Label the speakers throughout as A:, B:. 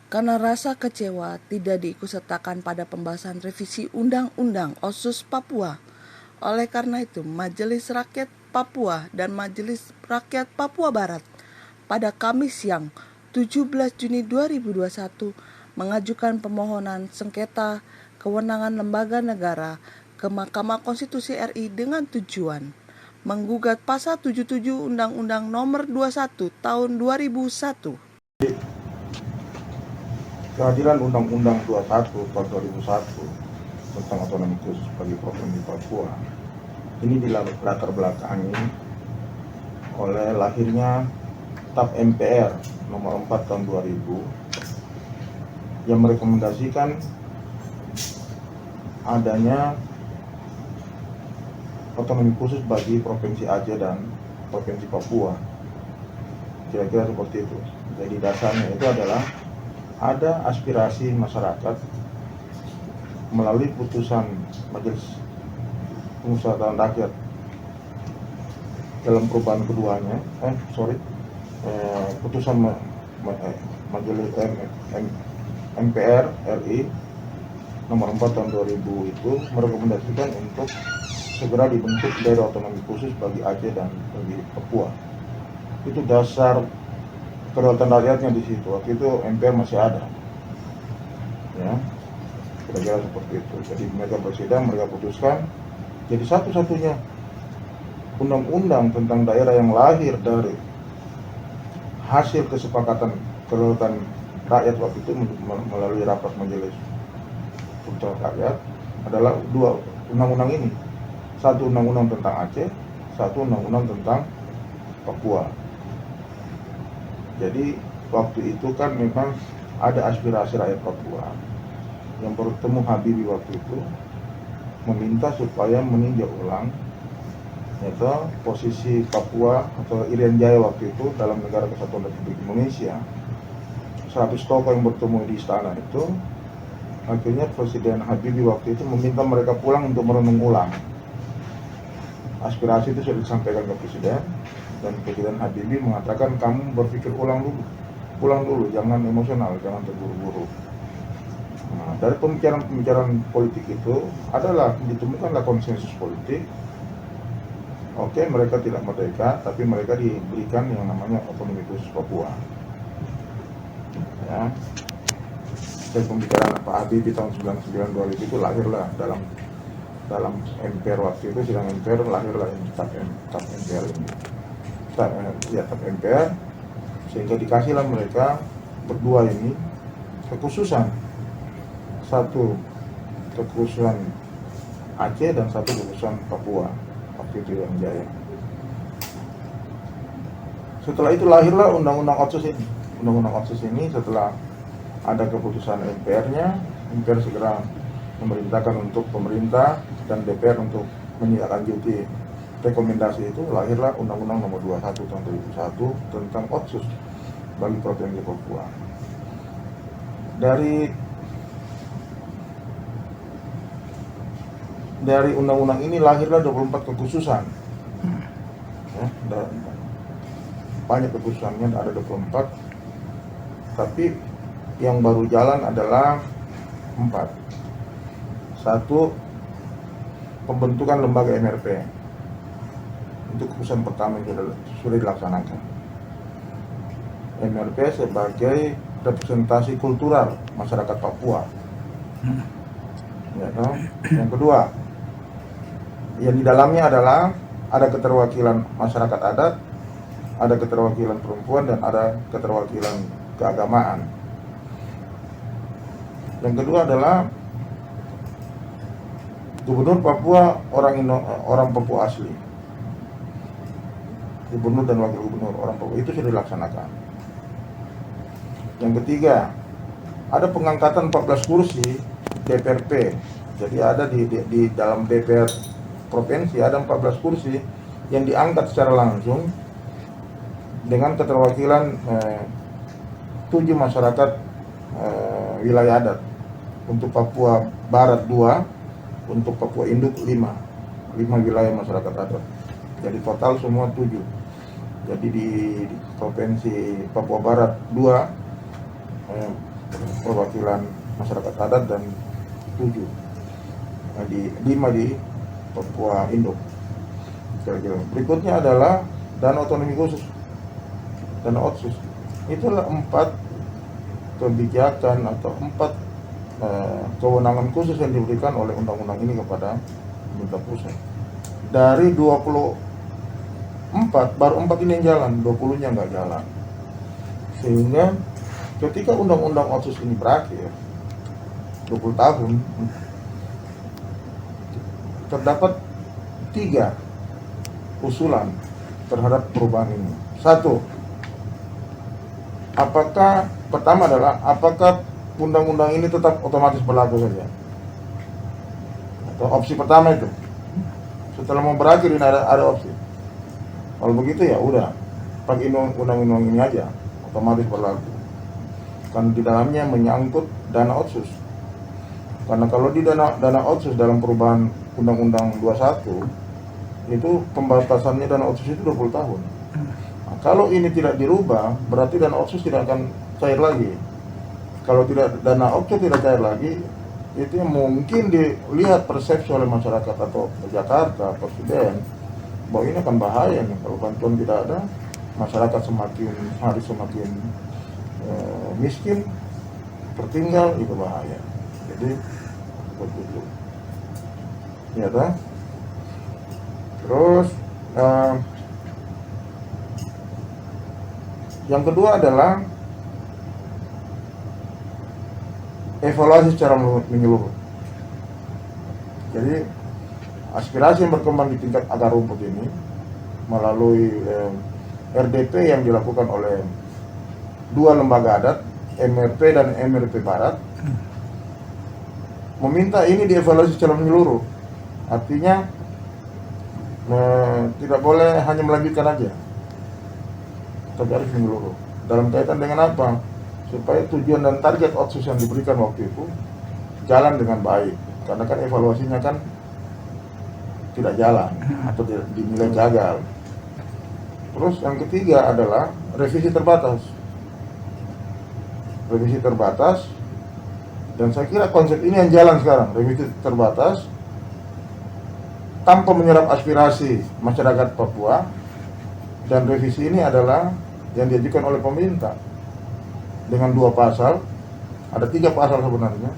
A: karena rasa kecewa tidak diikutsertakan pada pembahasan revisi Undang-Undang OSUS Papua. Oleh karena itu, Majelis Rakyat Papua dan Majelis Rakyat Papua Barat pada Kamis siang 17 Juni 2021 mengajukan permohonan sengketa kewenangan lembaga negara ke Mahkamah Konstitusi RI dengan tujuan menggugat pasal 77 Undang-Undang Nomor 21 Tahun 2001.
B: Kehadiran Undang-Undang 21 tahun 2001 tentang otonomi khusus bagi Provinsi Papua ini dilatar belakangi oleh lahirnya TAP MPR nomor 4 tahun 2000 yang merekomendasikan adanya otonomi khusus bagi Provinsi Aceh dan Provinsi Papua. Kira-kira seperti itu. Jadi dasarnya itu adalah ada aspirasi masyarakat melalui putusan Majelis Pemusyawaratan Rakyat dalam perubahan keduanya, putusan Majelis MPR RI nomor 4 tahun 2000 itu merekomendasikan untuk segera dibentuk daerah otonomi khusus bagi Aceh dan bagi Papua. Itu dasar kedaulatan rakyatnya di situ. Waktu itu MPR masih ada, ya, kira-kira seperti itu. Jadi mereka bersidang, mereka putuskan. Jadi satu-satunya undang-undang tentang daerah yang lahir dari hasil kesepakatan kedaulatan rakyat waktu itu melalui rapat majelis pemusyawaratan rakyat adalah dua undang-undang ini. Satu undang-undang tentang Aceh, satu undang-undang tentang Papua. Jadi waktu itu kan memang ada aspirasi rakyat Papua yang bertemu Habibie waktu itu meminta supaya meninjau ulang yaitu posisi Papua atau Irian Jaya waktu itu dalam Negara Kesatuan Republik Indonesia. 100 tokoh yang bertemu di istana itu, akhirnya Presiden Habibie waktu itu meminta mereka pulang untuk merenung ulang. Aspirasi itu sudah disampaikan ke Presiden, dan Presiden Habibie mengatakan kamu berpikir ulang dulu, pulang dulu, jangan emosional, jangan terburu-buru. Nah, dari pembicaraan politik itu adalah ditemukanlah konsensus politik. Oke, mereka tidak merdeka, tapi mereka diberikan yang namanya otonomi khusus Papua. Ya, dari pembicaraan Pak Habibie tahun 99 2000 itu lahirlah dalam MPR waktu itu, sidang MPR lahirlah TAP MPR ini. TAP MPR, sehingga dikasihlah mereka berdua ini kekhususan, satu kekhususan Aceh dan satu kekhususan Papua waktu itu yang Jaya. Setelah itu lahirlah Undang-Undang OSUS ini. Undang-Undang OSUS ini setelah ada keputusan MPR-nya, MPR segera memerintahkan untuk pemerintah dan DPR untuk menindaklanjuti rekomendasi itu, lahirlah Undang-Undang Nomor 21 Tahun 2001 tentang OSUS bagi Provinsi Papua. Dari undang-undang ini lahirlah 24 kekhususan. Ya, banyak kekhususannya, ada 24. Tapi yang baru jalan adalah 4. Satu, pembentukan lembaga MRP. Itu kekhususan pertama yang sudah dilaksanakan. MRP sebagai representasi kultural masyarakat Papua. Ya, yang kedua, yang di dalamnya adalah ada keterwakilan masyarakat adat, ada keterwakilan perempuan, dan ada keterwakilan keagamaan. Yang kedua adalah Gubernur Papua orang Papua asli. Gubernur dan wakil gubernur orang Papua itu sudah dilaksanakan. Yang ketiga, ada pengangkatan 14 kursi DPRP. Jadi ada di dalam DPR provinsi ada 14 kursi yang diangkat secara langsung dengan keterwakilan 7 masyarakat wilayah adat. Untuk Papua Barat 2, untuk Papua Induk 5 wilayah masyarakat adat. Jadi total semua 7. Jadi di provinsi Papua Barat 2 perwakilan masyarakat adat dan 7 di 5 di Papua Induk. Berikutnya adalah dana otonomi khusus, dana otsus. Itulah 4 kebijakan atau 4 kewenangan khusus yang diberikan oleh undang-undang ini kepada pemerintah pusat. Dari 24, baru 4 ini yang jalan, 20-nya nggak jalan. Sehingga ketika undang-undang otsus ini berakhir 20 tahun, terdapat 3 usulan terhadap perubahan ini. 1, pertama adalah apakah undang-undang ini tetap otomatis berlaku saja? Atau opsi pertama itu, setelah mau berakhir ini ada opsi. Kalau begitu ya udah, pakai undang-undang ini aja, otomatis berlaku. Kan di dalamnya menyangkut dana otsus. Karena kalau di dana otsus dalam perubahan Undang-Undang 21 itu pembatasannya dana otsus itu 20 tahun. Nah, kalau ini tidak dirubah, berarti dana otsus tidak akan cair lagi. Kalau dana otsus tidak cair lagi, itu yang mungkin dilihat persepsi oleh masyarakat atau Jakarta, Presiden, bahwa ini akan bahaya nih kalau bantuan tidak ada, masyarakat semakin hari semakin miskin, tertinggal, itu bahaya. Jadi begitu. Ya toh. Terus yang kedua adalah evaluasi secara menyeluruh. Jadi aspirasi yang berkembang di tingkat akar rumput ini melalui RDP yang dilakukan oleh 2 lembaga adat, MRP dan MRP Barat, meminta ini dievaluasi secara menyeluruh. Artinya tidak boleh hanya melanjutkan aja, tapi harus menyeluruh. Dalam kaitan dengan apa? Supaya tujuan dan target otsus yang diberikan waktu itu jalan dengan baik. Karena kan evaluasinya kan tidak jalan atau dinilai gagal. Terus yang ketiga adalah revisi terbatas. Revisi terbatas, dan saya kira konsep ini yang jalan sekarang, revisi terbatas tanpa menyerap aspirasi masyarakat Papua. Dan revisi ini adalah yang diajukan oleh pemerintah dengan 2 pasal. Ada 3 pasal sebenarnya.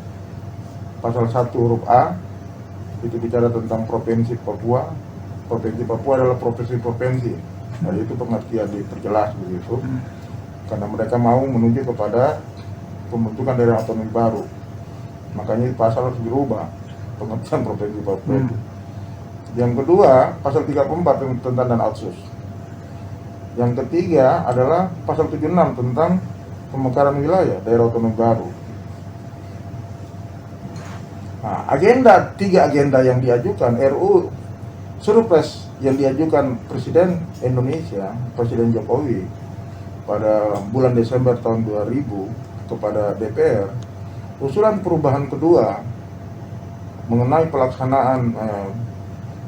B: Pasal 1 huruf A itu bicara tentang provinsi Papua. Provinsi Papua adalah provinsi. Jadi itu pengertian diperjelas begitu. Karena mereka mau menuju kepada pembentukan daerah otonomi baru. Makanya pasal harus dirubah, pengertian provinsi Papua itu. Yang kedua, pasal 34 tentang dana otsus. Yang ketiga adalah pasal 76 tentang pemekaran wilayah daerah otonomi baru. Nah, 3 agenda yang diajukan RUU Surpres yang diajukan Presiden Indonesia, Presiden Jokowi pada bulan Desember tahun 2000 kepada DPR, usulan perubahan kedua mengenai pelaksanaan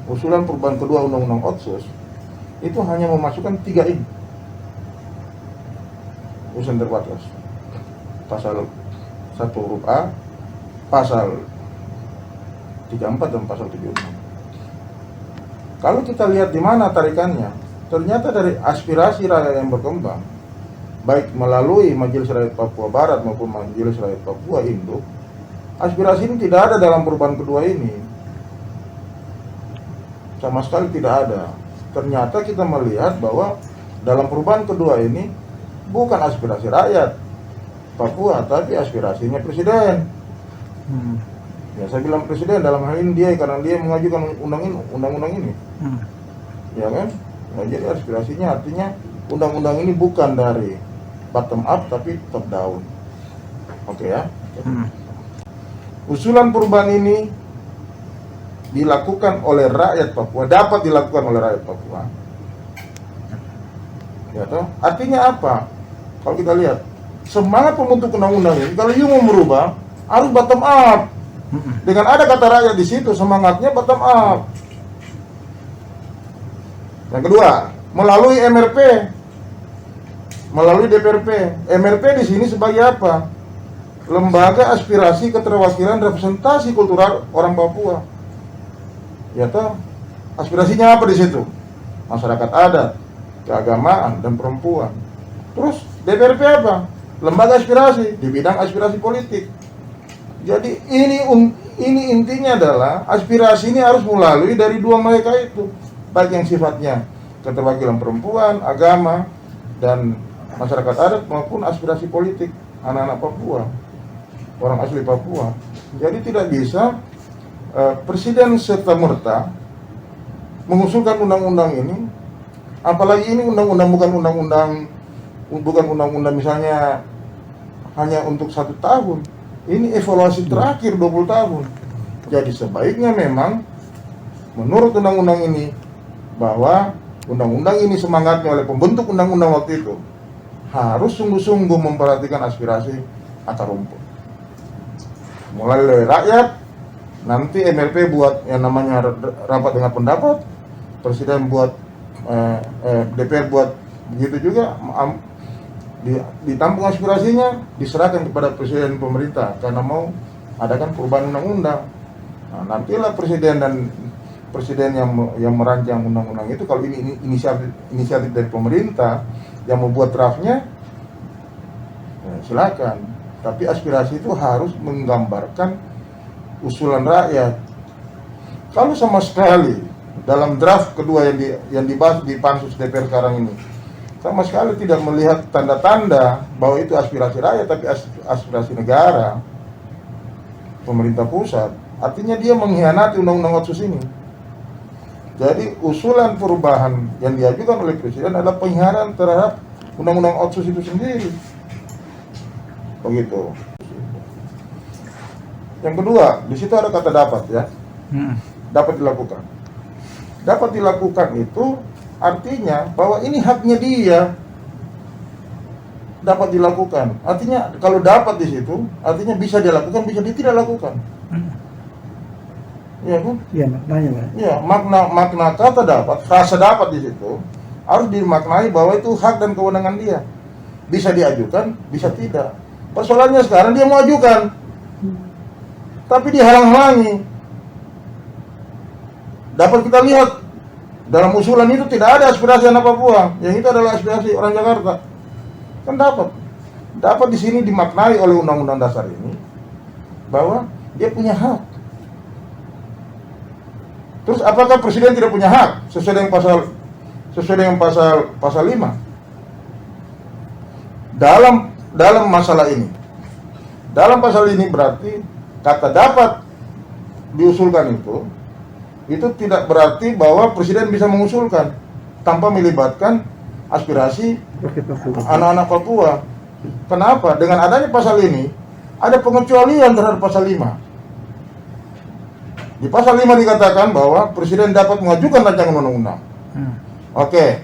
B: usulan perubahan kedua Undang-Undang Otsus itu hanya memasukkan 3 ini usulan terbatas. Pasal 1 huruf A, pasal 34 dan pasal 76. Kalau kita lihat di mana tarikannya, ternyata dari aspirasi rakyat yang berkembang, baik melalui Majelis Rakyat Papua Barat maupun Majelis Rakyat Papua Induk, aspirasi ini tidak ada dalam perubahan kedua ini. Sama sekali tidak ada. Ternyata kita melihat bahwa dalam perubahan kedua ini bukan aspirasi rakyat Papua, tapi aspirasinya Presiden. Ya, saya bilang Presiden dalam hal ini dia, karena dia mengajukan undang-undang ini. Ya kan? Nah, jadi aspirasinya artinya undang-undang ini bukan dari bottom up tapi top down. Oke ya. Usulan perubahan ini dilakukan oleh rakyat Papua, dapat dilakukan oleh rakyat Papua. Ya toh? Artinya apa? Kalau kita lihat semangat pembentuk undang-undang ini, kalau you mau merubah harus bottom up. Dengan ada kata rakyat di situ, semangatnya bottom up. Yang kedua, melalui MRP, melalui DPRP. MRP di sini sebagai apa? lembaga aspirasi keterwakilan representasi kultural orang Papua. Ya toh, aspirasinya apa di situ? Masyarakat adat, keagamaan, dan perempuan. Terus DPRP apa? Lembaga aspirasi di bidang aspirasi politik. Jadi ini intinya adalah aspirasi ini harus melalui dari dua mereka itu, baik yang sifatnya keterwakilan perempuan, agama, dan masyarakat adat maupun aspirasi politik anak-anak Papua, orang asli Papua. Jadi tidak bisa presiden serta-merta mengusulkan undang-undang ini, apalagi ini undang-undang bukan undang-undang misalnya hanya untuk 1 tahun. Ini evaluasi terakhir 20 tahun. Jadi sebaiknya memang menurut undang-undang ini, bahwa undang-undang ini semangatnya oleh pembentuk undang-undang waktu itu harus sungguh-sungguh memperhatikan aspirasi akar rumput. Mulai dari rakyat, nanti MRP buat yang namanya rapat dengan pendapat, presiden buat DPR buat begitu juga, ditampung aspirasinya, diserahkan kepada presiden pemerintah karena mau adakan perubahan undang-undang. Nah, nantilah presiden yang merancang undang-undang itu, kalau ini inisiatif dari pemerintah yang membuat draftnya, silakan. Tapi aspirasi itu harus menggambarkan usulan rakyat. Kalau sama sekali dalam draft kedua yang dibahas di pansus DPR sekarang ini sama sekali tidak melihat tanda-tanda bahwa itu aspirasi rakyat, tapi aspirasi negara, pemerintah pusat, artinya dia mengkhianati undang-undang Otsus ini. Jadi usulan perubahan yang diajukan oleh presiden adalah pengkhianatan terhadap undang-undang Otsus itu sendiri. Begitu. Yang kedua, di situ ada kata dapat, ya. Dapat dilakukan. Dapat dilakukan itu artinya bahwa ini haknya dia, dapat dilakukan. Artinya kalau dapat di situ, artinya bisa dia lakukan, bisa dia tidak lakukan. Iya kan? Iya, maknanya, Pak. Iya, makna kata dapat, frasa dapat di situ harus dimaknai bahwa itu hak dan kewenangan dia. Bisa diajukan, bisa tidak. Persoalannya sekarang dia mau ajukan, tapi dihalang-halangi. Dapat kita lihat dalam usulan itu tidak ada aspirasi anak Papua, yang itu adalah aspirasi orang Jakarta. Kan dapat di sini dimaknai oleh Undang-Undang Dasar ini bahwa dia punya hak. Terus apakah presiden tidak punya hak sesuai dengan pasal 5 dalam masalah ini? Dalam pasal ini berarti kata dapat diusulkan itu tidak berarti bahwa presiden bisa mengusulkan tanpa melibatkan aspirasi anak-anak Papua. Kenapa? Dengan adanya pasal ini ada pengecualian terhadap pasal 5. Di pasal 5 dikatakan bahwa presiden dapat mengajukan rancangan undang-undang. Oke.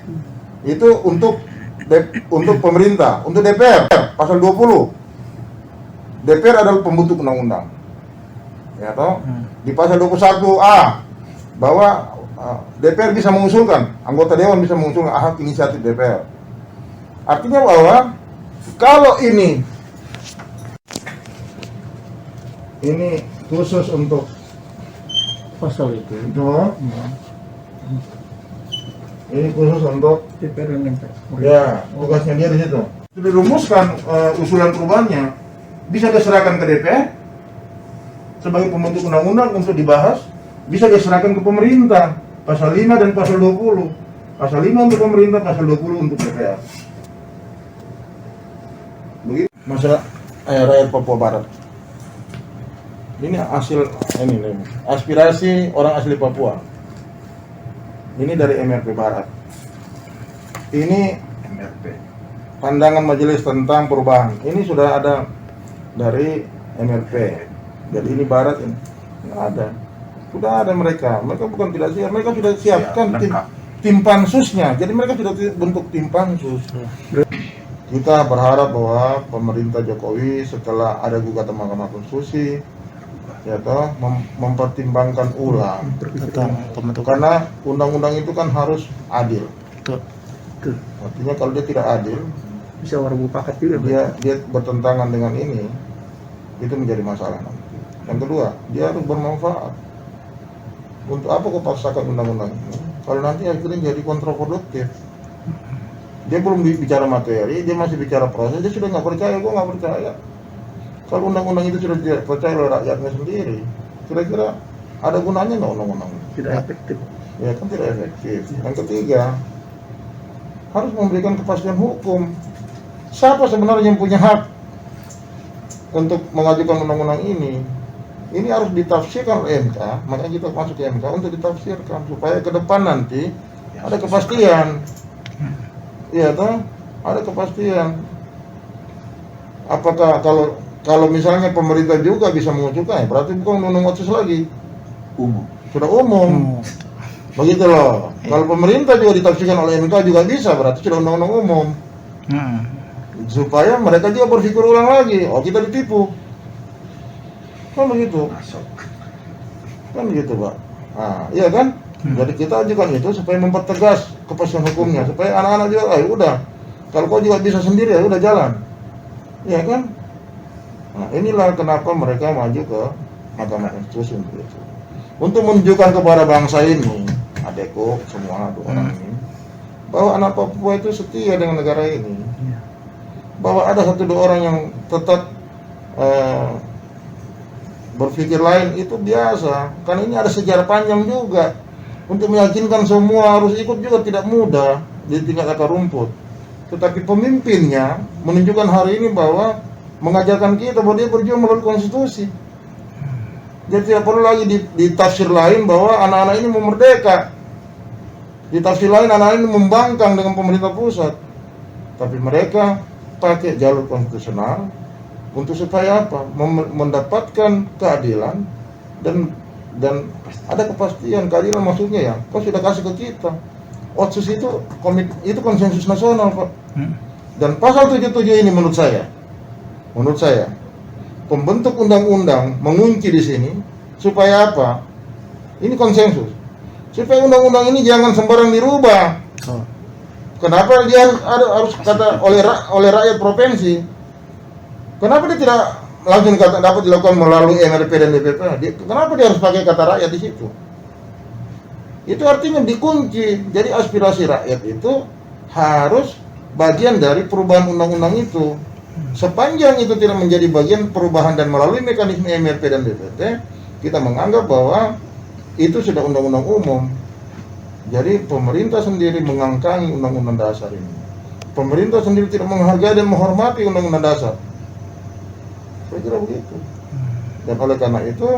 B: Itu untuk pemerintah, untuk DPR pasal 20. DPR adalah pembentuk undang-undang. Ya toh? Di pasal 21A bahwa DPR bisa mengusulkan, anggota dewan bisa mengusulkan hak inisiatif DPR. Artinya bahwa kalau ini khusus untuk pasal itu, ini khusus untuk DPR dan MPR. Ya, tugasnya dia di situ. Sudah dirumuskan usulan perubahannya, bisa diserahkan ke DPR sebagai pembentuk undang-undang untuk dibahas. Bisa diserahkan ke pemerintah, pasal 5 dan pasal 20. Pasal 5 untuk pemerintah, pasal 20 untuk DPR. Begitu masalah rakyat Papua Barat. Ini hasil ini aspirasi orang asli Papua. Ini dari MRP Barat. Ini MRP. Pandangan Majelis tentang Perubahan. Ini sudah ada dari MRP. Jadi ini Barat ini ada. Sudah ada mereka bukan tidak siap, mereka sudah siapkan tim pansusnya, jadi mereka sudah bentuk tim pansus. Kita berharap bahwa pemerintah Jokowi setelah ada gugatan Mahkamah Konstitusi, ya toh, mempertimbangkan ulang, karena undang-undang itu kan harus adil. Artinya kalau dia tidak adil, bisa bermufakat juga. Dia bertentangan dengan ini, itu menjadi masalah nanti. Yang kedua, dia harus bermanfaat. Untuk apa kau paksakan undang-undang ini kalau nanti akhirnya jadi kontraproduktif? Dia belum bicara materi, dia masih bicara proses, dia sudah nggak percaya. Gua nggak percaya kalau undang-undang itu sudah tidak percaya oleh rakyatnya sendiri. Kira-kira ada gunanya nggak undang-undang itu?
C: Tidak efektif.
B: Ya kan tidak efektif. Yang ketiga, harus memberikan kepastian hukum. Siapa sebenarnya yang punya hak untuk mengajukan undang-undang ini? Ini harus ditafsirkan oleh MK, makanya kita masuk ke MK untuk ditafsirkan supaya ke depan nanti ada kepastian. Iya toh, ada kepastian. Apakah kalau misalnya pemerintah juga bisa mengusulkan, berarti bukan undang-undang otsus lagi. Sudah umum. Begitu loh. Kalau pemerintah juga ditafsirkan oleh MK juga bisa, berarti sudah undang-undang umum. Supaya mereka juga berpikir ulang lagi. Oh, kita ditipu. Kan begitu. Kan begitu, Pak. Nah, iya kan? Jadi kita ajukan itu supaya mempertegas kepastian hukumnya, supaya anak-anak juga, udah. Kalau kau juga bisa sendiri, ya udah jalan. Iya kan? Nah, inilah kenapa mereka maju ke Mahkamah Konstitusi untuk itu. Untuk menunjukkan kepada bangsa ini, adekku semua dua orang ini, bahwa anak Papua itu setia dengan negara ini. Bahwa ada satu dua orang yang tetap berpikir lain itu biasa, karena ini ada sejarah panjang juga. Untuk meyakinkan semua harus ikut juga tidak mudah di tingkat akar rumput. Tetapi pemimpinnya menunjukkan hari ini bahwa mengajarkan kita bahwa dia berjuang melalui konstitusi. Jadi tidak perlu lagi ditafsir lain bahwa anak-anak ini mau merdeka. Ditafsir lain anak-anak ini membangkang dengan pemerintah pusat. Tapi mereka pakai jalur konstitusional untuk supaya apa? Mendapatkan keadilan dan ada kepastian. Keadilan maksudnya ya, kau sudah kasih ke kita. Otsus itu konsensus nasional, Pak. Dan pasal 77 ini menurut saya pembentuk undang-undang mengunci di sini supaya apa? Ini konsensus. Supaya undang-undang ini jangan sembarang dirubah. Kenapa dia harus kata oleh rakyat provinsi? Kenapa dia tidak langsung dapat dilakukan melalui MRP dan DPP? Kenapa dia harus pakai kata rakyat di situ? Itu artinya dikunci. Jadi aspirasi rakyat itu harus bagian dari perubahan undang-undang itu. Sepanjang itu tidak menjadi bagian perubahan dan melalui mekanisme MRP dan DPP, kita menganggap bahwa itu sudah undang-undang umum. Jadi pemerintah sendiri mengangkangi undang-undang dasar ini. Pemerintah sendiri tidak menghargai dan menghormati undang-undang dasar. Saya kira begitu. Dan oleh karena itu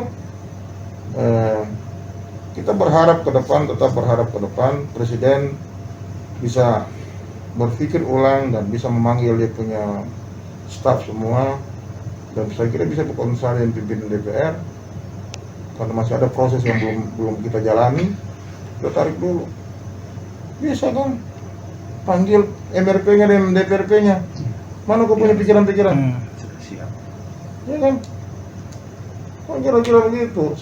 B: kita tetap berharap ke depan Presiden bisa berpikir ulang dan bisa memanggil dia punya staf semua, dan saya kira bisa berkonsultasi dengan pimpinan DPR karena masih ada proses yang belum kita jalani. Kita tarik dulu, bisa kan panggil MRP-nya dan DPRP-nya, mana kau punya pikiran-pikiran? Ya kan? Kira-kira begitu.